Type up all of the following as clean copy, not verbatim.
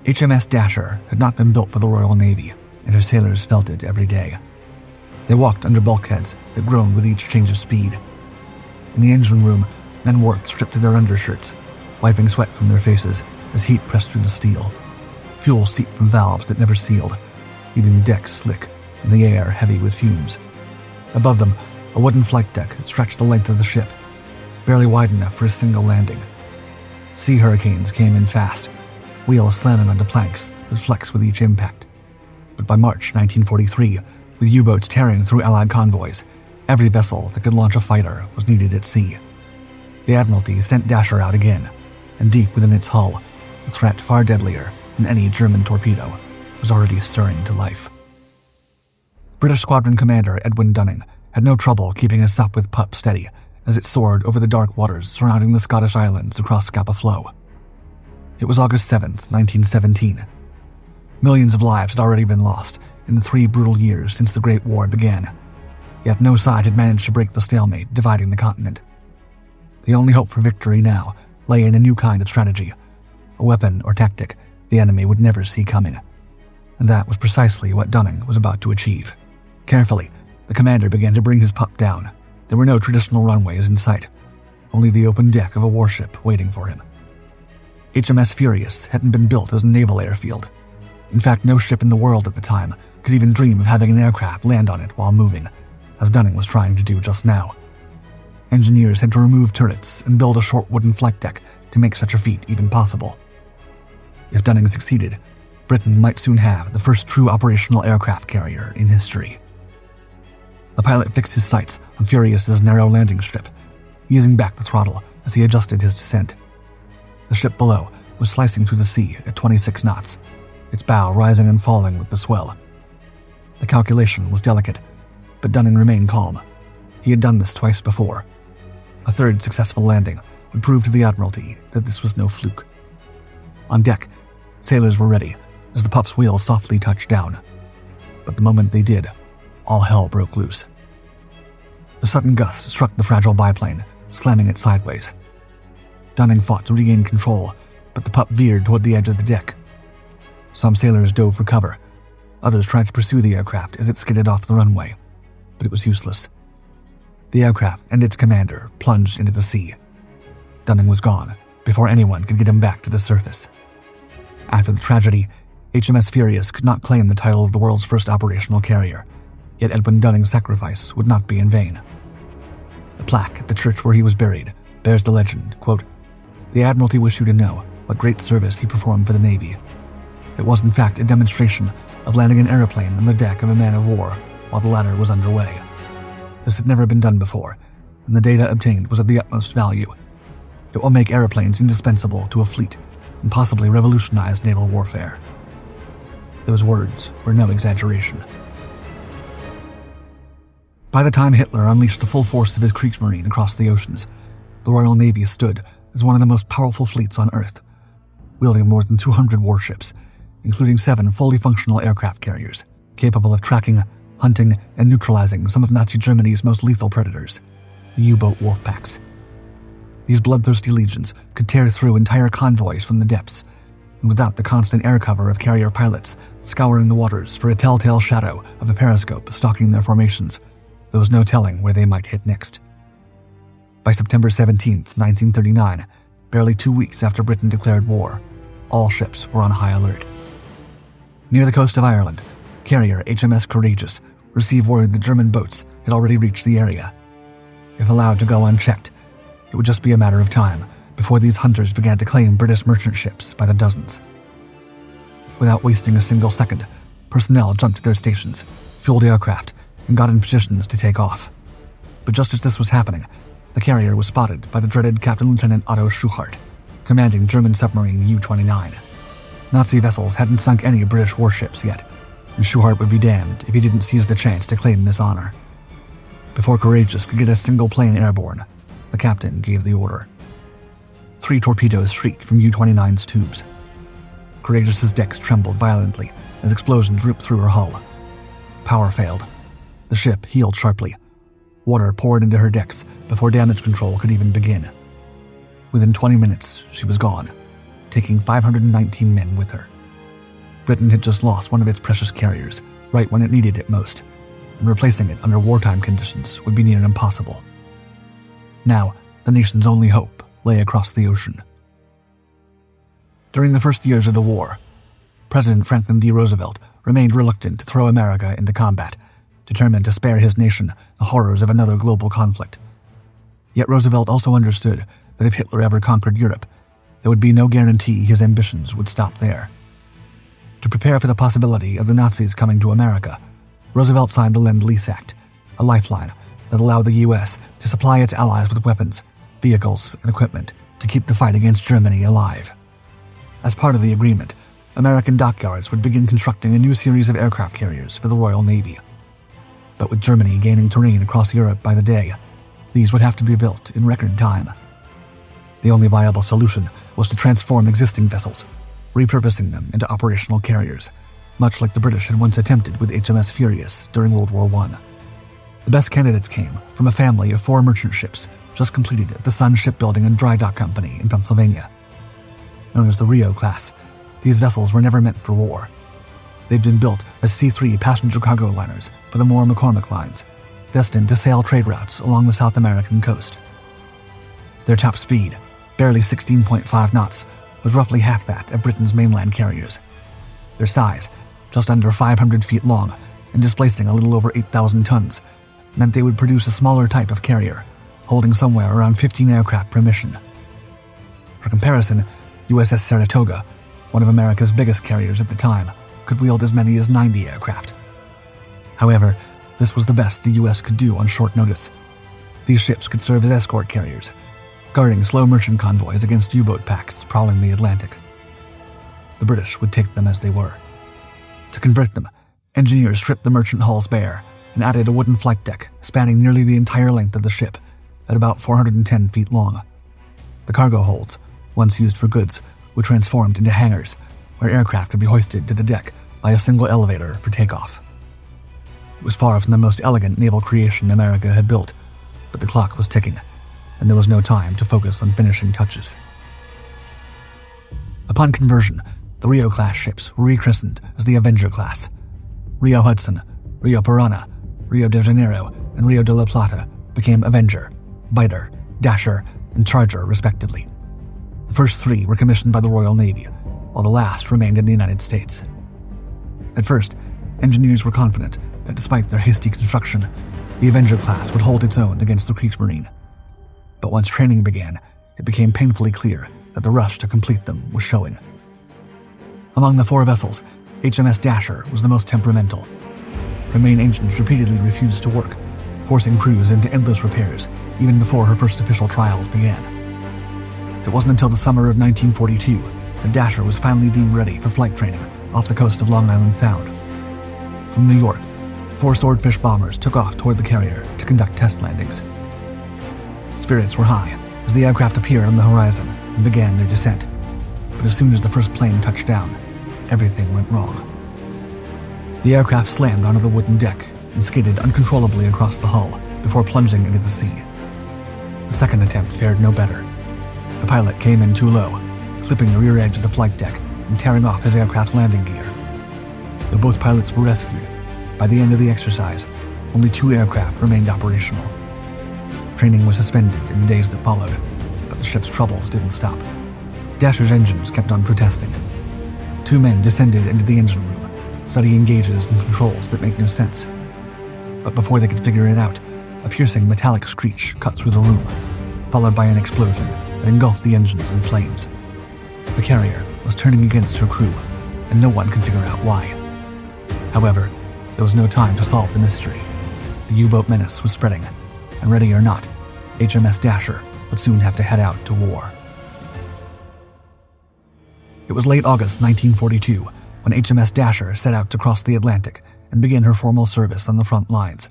HMS Dasher had not been built for the Royal Navy, and her sailors felt it every day. They walked under bulkheads that groaned with each change of speed. In the engine room, men worked stripped to their undershirts, wiping sweat from their faces as heat pressed through the steel. Fuel seeped from valves that never sealed, leaving the decks slick and the air heavy with fumes. Above them, a wooden flight deck stretched the length of the ship, barely wide enough for a single landing. Sea hurricanes came in fast, wheels slamming onto planks that flexed with each impact. But by March 1943, with U-boats tearing through Allied convoys, every vessel that could launch a fighter was needed at sea. The Admiralty sent Dasher out again, and deep within its hull, the threat far deadlier than any German torpedo was already stirring to life. British Squadron Commander Edwin Dunning had no trouble keeping his Sopwith pup steady as it soared over the dark waters surrounding the Scottish islands across Scapa Flow. It was August 7th, 1917. Millions of lives had already been lost in the 3 brutal years since the Great War began, yet no side had managed to break the stalemate dividing the continent. The only hope for victory now lay in a new kind of strategy, a weapon or tactic the enemy would never see coming. And that was precisely what Dunning was about to achieve. Carefully, the commander began to bring his pup down. There were no traditional runways in sight, only the open deck of a warship waiting for him. HMS Furious hadn't been built as a naval airfield. In fact, no ship in the world at the time could even dream of having an aircraft land on it while moving, as Dunning was trying to do just now. Engineers had to remove turrets and build a short wooden flight deck to make such a feat even possible. If Dunning succeeded, Britain might soon have the first true operational aircraft carrier in history. The pilot fixed his sights on Furious's narrow landing strip, easing back the throttle as he adjusted his descent. The ship below was slicing through the sea at 26 knots, its bow rising and falling with the swell. The calculation was delicate, but Dunning remained calm. He had done this twice before. A third successful landing would prove to the Admiralty that this was no fluke. On deck, sailors were ready as the pup's wheels softly touched down. But the moment they did, all hell broke loose. A sudden gust struck the fragile biplane, slamming it sideways. Dunning fought to regain control, but the pup veered toward the edge of the deck. Some sailors dove for cover. Others tried to pursue the aircraft as it skidded off the runway, but it was useless. The aircraft and its commander plunged into the sea. Dunning was gone before anyone could get him back to the surface. After the tragedy, HMS Furious could not claim the title of the world's first operational carrier, yet Edwin Dunning's sacrifice would not be in vain. The plaque at the church where he was buried bears the legend, quote, "The Admiralty wish you to know what great service he performed for the Navy. It was in fact a demonstration of landing an airplane on the deck of a man of war while the latter was underway. This had never been done before, and the data obtained was of the utmost value. It will make airplanes indispensable to a fleet and possibly revolutionize naval warfare." Those words were no exaggeration. By the time Hitler unleashed the full force of his Kriegsmarine across the oceans, the Royal Navy stood as one of the most powerful fleets on Earth, wielding more than 200 warships, including 7 fully functional aircraft carriers, capable of tracking, hunting, and neutralizing some of Nazi Germany's most lethal predators, the U-boat wolf packs. These bloodthirsty legions could tear through entire convoys from the depths, and without the constant air cover of carrier pilots scouring the waters for a telltale shadow of a periscope stalking their formations, there was no telling where they might hit next. By September 17, 1939, barely 2 weeks after Britain declared war, all ships were on high alert. Near the coast of Ireland, carrier HMS Courageous received word the German boats had already reached the area. If allowed to go unchecked, it would just be a matter of time before these hunters began to claim British merchant ships by the dozens. Without wasting a single second, personnel jumped to their stations, fueled aircraft, and got in positions to take off. But just as this was happening, the carrier was spotted by the dreaded Captain Lieutenant Otto Schuchart, commanding German submarine U-29. Nazi vessels hadn't sunk any British warships yet, and Schuchart would be damned if he didn't seize the chance to claim this honor. Before Courageous could get a single plane airborne, the captain gave the order. 3 torpedoes shrieked from U-29's tubes. Courageous's decks trembled violently as explosions ripped through her hull. Power failed. The ship heeled sharply. Water poured into her decks before damage control could even begin. Within 20 minutes, she was gone, taking 519 men with her. Britain had just lost one of its precious carriers, right when it needed it most, and replacing it under wartime conditions would be near impossible. Now, the nation's only hope lay across the ocean. During the first years of the war, President Franklin D. Roosevelt remained reluctant to throw America into combat, determined to spare his nation the horrors of another global conflict. Yet Roosevelt also understood that if Hitler ever conquered Europe, there would be no guarantee his ambitions would stop there. To prepare for the possibility of the Nazis coming to America, Roosevelt signed the Lend-Lease Act, a lifeline that allowed the U.S. to supply its allies with weapons, vehicles, and equipment to keep the fight against Germany alive. As part of the agreement, American dockyards would begin constructing a new series of aircraft carriers for the Royal Navy. But with Germany gaining terrain across Europe by the day, these would have to be built in record time. The only viable solution was to transform existing vessels, repurposing them into operational carriers, much like the British had once attempted with HMS Furious during World War I. The best candidates came from a family of 4 merchant ships just completed at the Sun Shipbuilding and Dry Dock Company in Pennsylvania. Known as the Rio class, these vessels were never meant for war. They'd been built as C-3 passenger cargo liners for the Moore-McCormick lines, destined to sail trade routes along the South American coast. Their top speed, barely 16.5 knots, was roughly half that of Britain's mainland carriers. Their size, just under 500 feet long and displacing a little over 8,000 tons, meant they would produce a smaller type of carrier, holding somewhere around 15 aircraft per mission. For comparison, USS Saratoga, one of America's biggest carriers at the time, could wield as many as 90 aircraft. However, this was the best the U.S. could do on short notice. These ships could serve as escort carriers, guarding slow merchant convoys against U-boat packs prowling the Atlantic. The British would take them as they were. To convert them, engineers stripped the merchant hulls bare and added a wooden flight deck spanning nearly the entire length of the ship, at about 410 feet long. The cargo holds, once used for goods, were transformed into hangars, where aircraft could be hoisted to the deck by a single elevator for takeoff. It was far from the most elegant naval creation America had built, but the clock was ticking, and there was no time to focus on finishing touches. Upon conversion, the Rio-class ships were rechristened as the Avenger class. Rio Hudson, Rio Piranha, Rio de Janeiro, and Rio de la Plata became Avenger, Biter, Dasher, and Charger, respectively. The first 3 were commissioned by the Royal Navy, while the last remained in the United States. At first, engineers were confident that despite their hasty construction, the Avenger class would hold its own against the Kriegsmarine. But once training began, it became painfully clear that the rush to complete them was showing. Among the 4 vessels, HMS Dasher was the most temperamental. Her main engines repeatedly refused to work, forcing crews into endless repairs even before her first official trials began. It wasn't until the summer of 1942 that Dasher was finally deemed ready for flight training off the coast of Long Island Sound. From New York, 4 Swordfish bombers took off toward the carrier to conduct test landings. Spirits were high as the aircraft appeared on the horizon and began their descent. But as soon as the first plane touched down, everything went wrong. The aircraft slammed onto the wooden deck and skidded uncontrollably across the hull before plunging into the sea. The second attempt fared no better. The pilot came in too low, clipping the rear edge of the flight deck and tearing off his aircraft's landing gear. Though both pilots were rescued, by the end of the exercise, only 2 aircraft remained operational. Training was suspended in the days that followed, but the ship's troubles didn't stop. Dasher's engines kept on protesting. 2 men descended into the engine room, studying gauges and controls that made no sense. But before they could figure it out, a piercing metallic screech cut through the room, followed by an explosion that engulfed the engines in flames. The carrier was turning against her crew, and no one could figure out why. However, there was no time to solve the mystery. The U-boat menace was spreading, and ready or not, HMS Dasher would soon have to head out to war. It was late August 1942 when HMS Dasher set out to cross the Atlantic and begin her formal service on the front lines.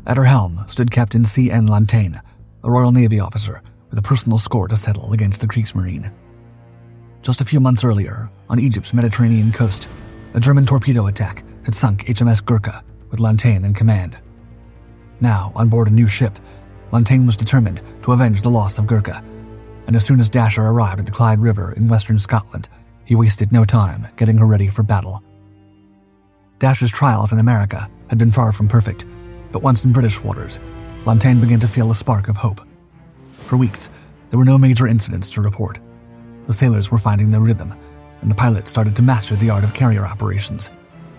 At her helm stood Captain C.N. Lantaine, a Royal Navy officer with a personal score to settle against the Kriegsmarine. Just a few months earlier, on Egypt's Mediterranean coast, a German torpedo attack had sunk HMS Gurkha with Lantaine in command. Now, on board a new ship, Lantaine was determined to avenge the loss of Gurkha, and as soon as Dasher arrived at the Clyde River in western Scotland, he wasted no time getting her ready for battle. Dasher's trials in America had been far from perfect, but once in British waters, Lantain began to feel a spark of hope. For weeks, there were no major incidents to report. The sailors were finding their rhythm, and the pilots started to master the art of carrier operations.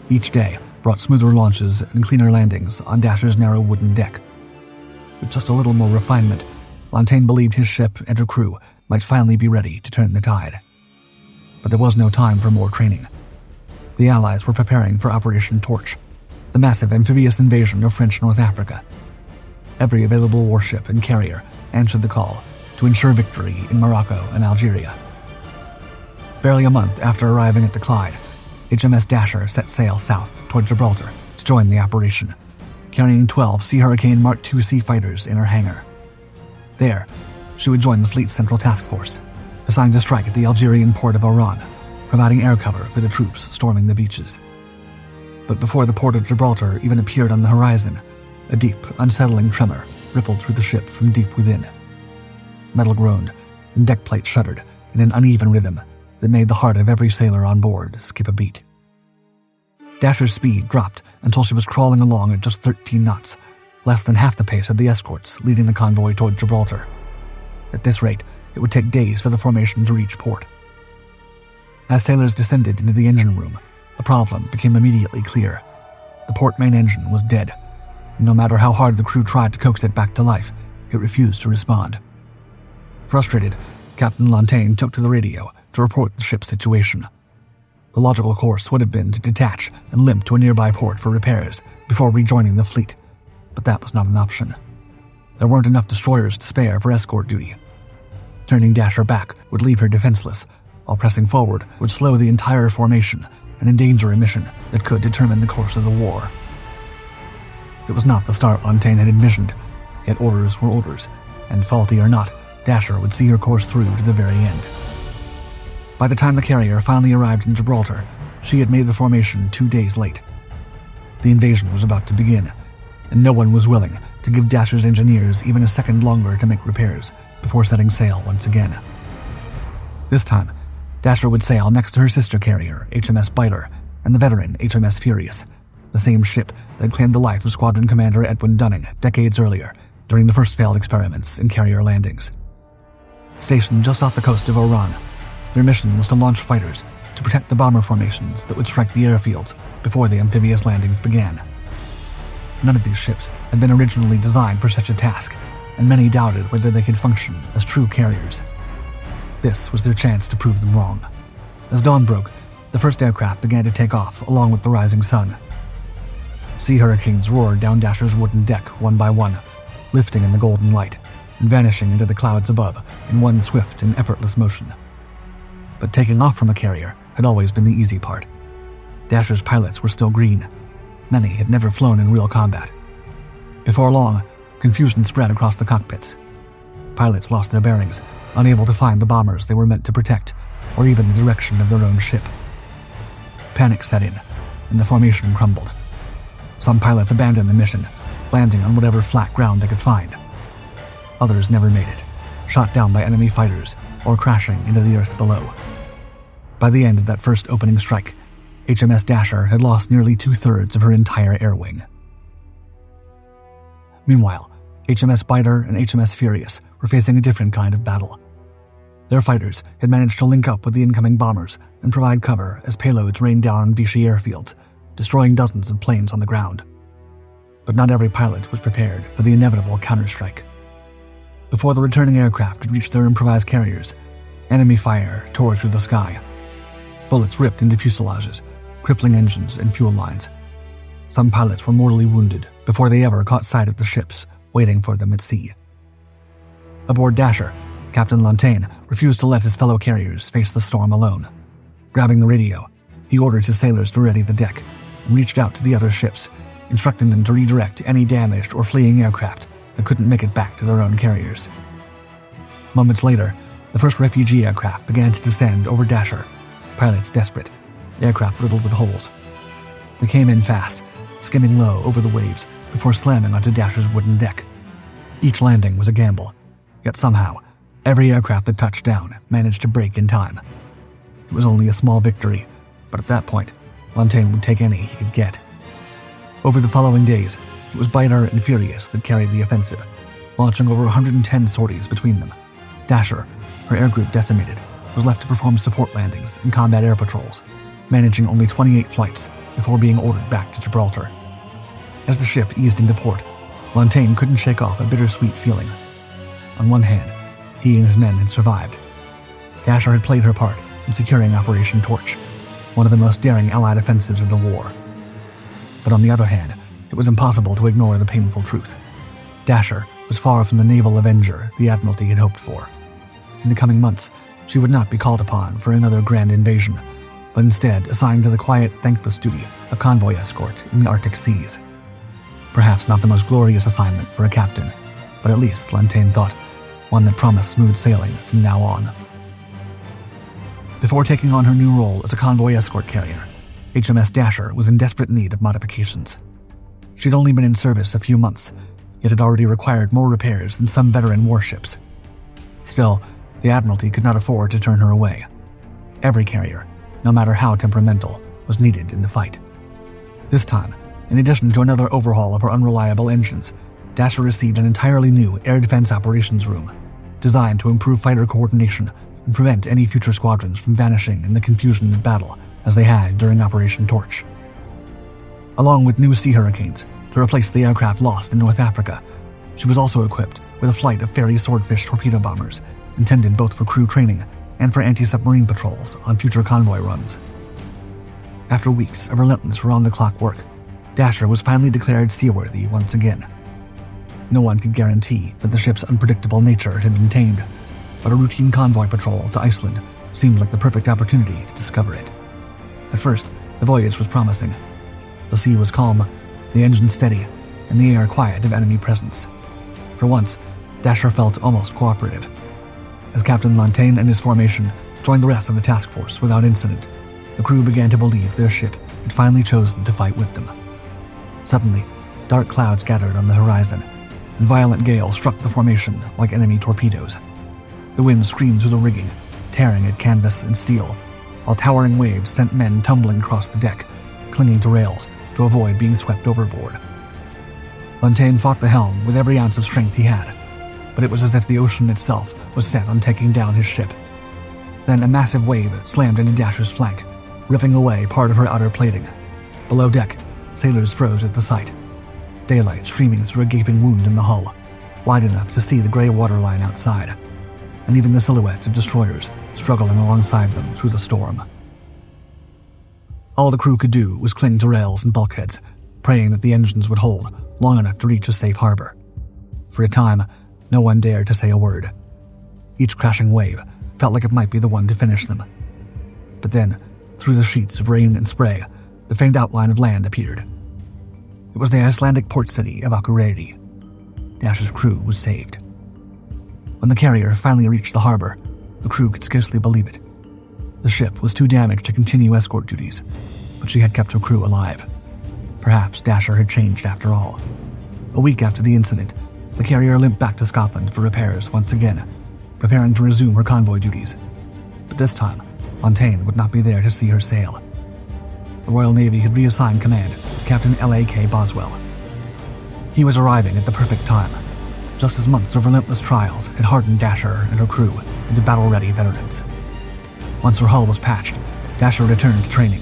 Each day brought smoother launches and cleaner landings on Dasher's narrow wooden deck. With just a little more refinement, Lantain believed his ship and her crew might finally be ready to turn the tide. But there was no time for more training. The Allies were preparing for Operation Torch, the massive amphibious invasion of French North Africa. Every available warship and carrier answered the call to ensure victory in Morocco and Algeria. Barely a month after arriving at the Clyde, HMS Dasher set sail south toward Gibraltar to join the operation, carrying 12 Sea Hurricane Mark II Sea fighters in her hangar. There, she would join the fleet's Central Task Force, assigned to strike at the Algerian port of Oran, providing air cover for the troops storming the beaches. But before the port of Gibraltar even appeared on the horizon, a deep, unsettling tremor rippled through the ship from deep within. Metal groaned, and deck plates shuddered in an uneven rhythm that made the heart of every sailor on board skip a beat. Dasher's speed dropped until she was crawling along at just 13 knots, less than half the pace of the escorts leading the convoy toward Gibraltar. At this rate, it would take days for the formation to reach port. As sailors descended into the engine room, the problem became immediately clear. The port main engine was dead, and no matter how hard the crew tried to coax it back to life, it refused to respond. Frustrated, Captain Lantain took to the radio to report the ship's situation. The logical course would have been to detach and limp to a nearby port for repairs before rejoining the fleet, but that was not an option. There weren't enough destroyers to spare for escort duty. Turning Dasher back would leave her defenseless, while pressing forward would slow the entire formation and endanger a mission that could determine the course of the war. It was not the start Lantain had envisioned, yet orders were orders, and faulty or not, Dasher would see her course through to the very end. By the time the carrier finally arrived in Gibraltar, she had made the formation 2 days late. The invasion was about to begin, and no one was willing to give Dasher's engineers even a second longer to make repairs before setting sail once again. This time, Dasher would sail next to her sister carrier, HMS Biter, and the veteran HMS Furious, the same ship that claimed the life of Squadron Commander Edwin Dunning decades earlier during the first failed experiments in carrier landings. Stationed just off the coast of Oran, their mission was to launch fighters to protect the bomber formations that would strike the airfields before the amphibious landings began. None of these ships had been originally designed for such a task, and many doubted whether they could function as true carriers. This was their chance to prove them wrong. As dawn broke, the first aircraft began to take off along with the rising sun. Sea hurricanes roared down Dasher's wooden deck one by one, lifting in the golden light and vanishing into the clouds above in one swift and effortless motion. But taking off from a carrier had always been the easy part. Dasher's pilots were still green. Many had never flown in real combat. Before long, confusion spread across the cockpits. Pilots lost their bearings, unable to find the bombers they were meant to protect, or even the direction of their own ship. Panic set in, and the formation crumbled. Some pilots abandoned the mission, landing on whatever flat ground they could find. Others never made it, shot down by enemy fighters or crashing into the earth below. By the end of that first opening strike, HMS Dasher had lost nearly 2/3 of her entire air wing. Meanwhile, HMS Biter and HMS Furious were facing a different kind of battle. Their fighters had managed to link up with the incoming bombers and provide cover as payloads rained down on Vichy airfields, destroying dozens of planes on the ground. But not every pilot was prepared for the inevitable counterstrike. Before the returning aircraft could reach their improvised carriers, enemy fire tore through the sky. Bullets ripped into fuselages, crippling engines and fuel lines. Some pilots were mortally wounded before they ever caught sight of the ships waiting for them at sea. Aboard Dasher, Captain Lantain refused to let his fellow carriers face the storm alone. Grabbing the radio, he ordered his sailors to ready the deck and reached out to the other ships, instructing them to redirect any damaged or fleeing aircraft that couldn't make it back to their own carriers. Moments later, the first refugee aircraft began to descend over Dasher, pilots desperate, aircraft riddled with holes. They came in fast, skimming low over the waves before slamming onto Dasher's wooden deck. Each landing was a gamble, yet somehow, every aircraft that touched down managed to brake in time. It was only a small victory, but at that point, Lantain would take any he could get. Over the following days, it was Biter and Furious that carried the offensive, launching over 110 sorties between them. Dasher, her air group decimated, was left to perform support landings and combat air patrols, managing only 28 flights before being ordered back to Gibraltar. As the ship eased into port, Lantain couldn't shake off a bittersweet feeling. On one hand, he and his men had survived. Dasher had played her part in securing Operation Torch, one of the most daring Allied offensives of the war. But on the other hand, it was impossible to ignore the painful truth. Dasher was far from the naval avenger the Admiralty had hoped for. In the coming months, she would not be called upon for another grand invasion, but instead assigned to the quiet, thankless duty of convoy escort in the Arctic seas. Perhaps not the most glorious assignment for a captain, but at least, Lantain thought, one that promised smooth sailing from now on. Before taking on her new role as a convoy escort carrier, HMS Dasher was in desperate need of modifications. She'd only been in service a few months, yet had already required more repairs than some veteran warships. Still, the Admiralty could not afford to turn her away. Every carrier, no matter how temperamental, was needed in the fight. This time, in addition to another overhaul of her unreliable engines, Dasher received an entirely new air defense operations room, designed to improve fighter coordination and prevent any future squadrons from vanishing in the confusion of battle as they had during Operation Torch. Along with new Sea Hurricanes to replace the aircraft lost in North Africa, she was also equipped with a flight of Fairey Swordfish torpedo bombers, intended both for crew training and for anti-submarine patrols on future convoy runs. After weeks of relentless round-the-clock work, Dasher was finally declared seaworthy once again. No one could guarantee that the ship's unpredictable nature had been tamed, but a routine convoy patrol to Iceland seemed like the perfect opportunity to discover it. At first, the voyage was promising. The sea was calm, the engine steady, and the air quiet of enemy presence. For once, Dasher felt almost cooperative. As Captain Lantain and his formation joined the rest of the task force without incident, the crew began to believe their ship had finally chosen to fight with them. Suddenly, dark clouds gathered on the horizon, and violent gales struck the formation like enemy torpedoes. The wind screamed through the rigging, tearing at canvas and steel, while towering waves sent men tumbling across the deck, clinging to rails to avoid being swept overboard. Lantain fought the helm with every ounce of strength he had, but it was as if the ocean itself was set on taking down his ship. Then a massive wave slammed into Dasher's flank, ripping away part of her outer plating. Below deck, sailors froze at the sight, daylight streaming through a gaping wound in the hull, wide enough to see the gray waterline outside, and even the silhouettes of destroyers struggling alongside them through the storm. All the crew could do was cling to rails and bulkheads, praying that the engines would hold long enough to reach a safe harbor. For a time, no one dared to say a word. Each crashing wave felt like it might be the one to finish them. But then, through the sheets of rain and spray, the faint outline of land appeared. It was the Icelandic port city of Akureyri. Dasher's crew was saved. When the carrier finally reached the harbor, the crew could scarcely believe it. The ship was too damaged to continue escort duties, but she had kept her crew alive. Perhaps Dasher had changed after all. A week after the incident, the carrier limped back to Scotland for repairs once again, preparing to resume her convoy duties. But this time, Lantain would not be there to see her sail. The Royal Navy had reassigned command to Captain L.A.K. Boswell. He was arriving at the perfect time, just as months of relentless trials had hardened Dasher and her crew into battle-ready veterans. Once her hull was patched, Dasher returned to training.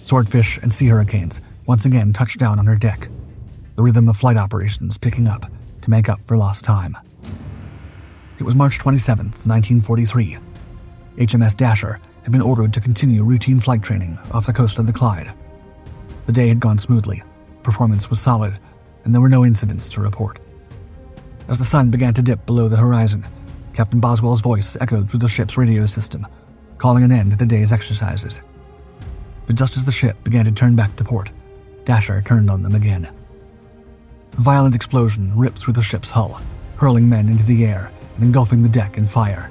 Swordfish and Sea Hurricanes once again touched down on her deck, the rhythm of flight operations picking up to make up for lost time. It was March 27th, 1943. HMS Dasher had been ordered to continue routine flight training off the coast of the Clyde. The day had gone smoothly, performance was solid, and there were no incidents to report. As the sun began to dip below the horizon, Captain Boswell's voice echoed through the ship's radio system, calling an end to the day's exercises. But just as the ship began to turn back to port, Dasher turned on them again. A violent explosion ripped through the ship's hull, hurling men into the air and engulfing the deck in fire.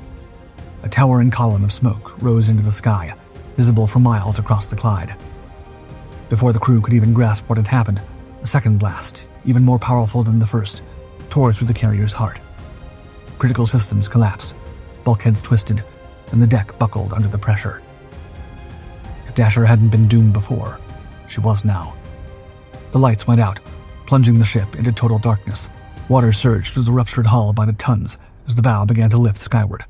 A towering column of smoke rose into the sky, visible for miles across the Clyde. Before the crew could even grasp what had happened, a second blast, even more powerful than the first, tore through the carrier's heart. Critical systems collapsed, bulkheads twisted, and the deck buckled under the pressure. Dasher hadn't been doomed before, she was now. The lights went out, plunging the ship into total darkness. Water surged through the ruptured hull by the tons as the bow began to lift skyward.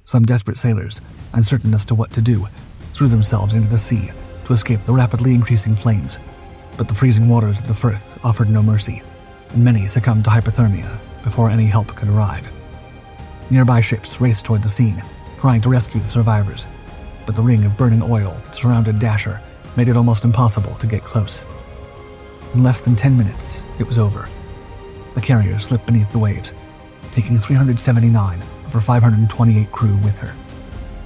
Some desperate sailors, uncertain as to what to do, threw themselves into the sea to escape the rapidly increasing flames, but the freezing waters of the Firth offered no mercy, and many succumbed to hypothermia before any help could arrive. Nearby ships raced toward the scene, trying to rescue the survivors, but the ring of burning oil that surrounded Dasher made it almost impossible to get close. In less than 10 minutes, it was over. The carrier slipped beneath the waves, taking 379 of her 528 crew with her.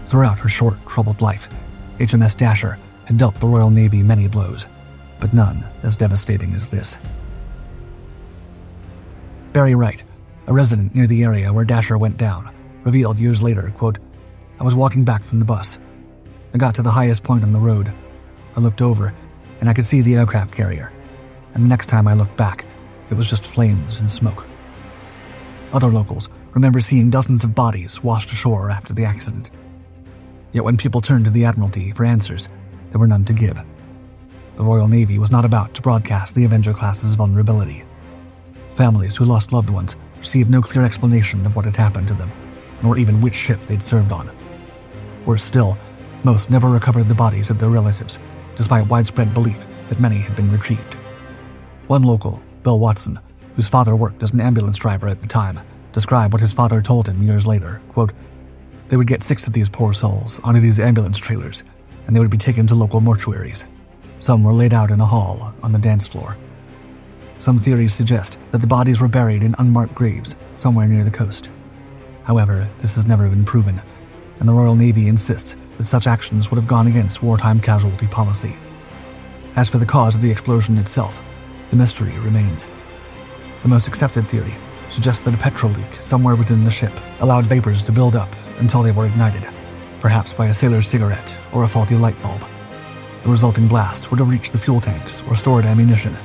Throughout her short, troubled life, HMS Dasher had dealt the Royal Navy many blows, but none as devastating as this. Barry Wright, a resident near the area where Dasher went down, revealed years later, quote, "I was walking back from the bus. I got to the highest point on the road. I looked over, and I could see the aircraft carrier. And the next time I looked back, it was just flames and smoke." Other locals remember seeing dozens of bodies washed ashore after the accident. Yet when people turned to the Admiralty for answers, there were none to give. The Royal Navy was not about to broadcast the Avenger-class's vulnerability. Families who lost loved ones received no clear explanation of what had happened to them, nor even which ship they'd served on. Worse still, most never recovered the bodies of their relatives, despite widespread belief that many had been retrieved. One local, Bill Watson, whose father worked as an ambulance driver at the time, described what his father told him years later, quote, "They would get 6 of these poor souls onto these ambulance trailers, and they would be taken to local mortuaries. Some were laid out in a hall on the dance floor. Some theories suggest that the bodies were buried in unmarked graves somewhere near the coast. However, this has never been proven, and the Royal Navy insists that such actions would have gone against wartime casualty policy. As for the cause of the explosion itself, the mystery remains. The most accepted theory suggests that a petrol leak somewhere within the ship allowed vapors to build up until they were ignited, perhaps by a sailor's cigarette or a faulty light bulb. The resulting blast would have reached the fuel tanks or stored ammunition,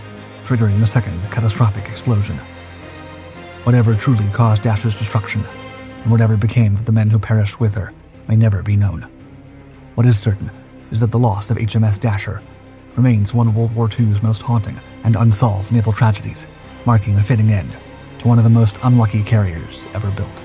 triggering the second catastrophic explosion. Whatever truly caused Dasher's destruction, and whatever became of the men who perished with her, may never be known. What is certain is that the loss of HMS Dasher remains one of World War II's most haunting and unsolved naval tragedies, marking a fitting end to one of the most unlucky carriers ever built.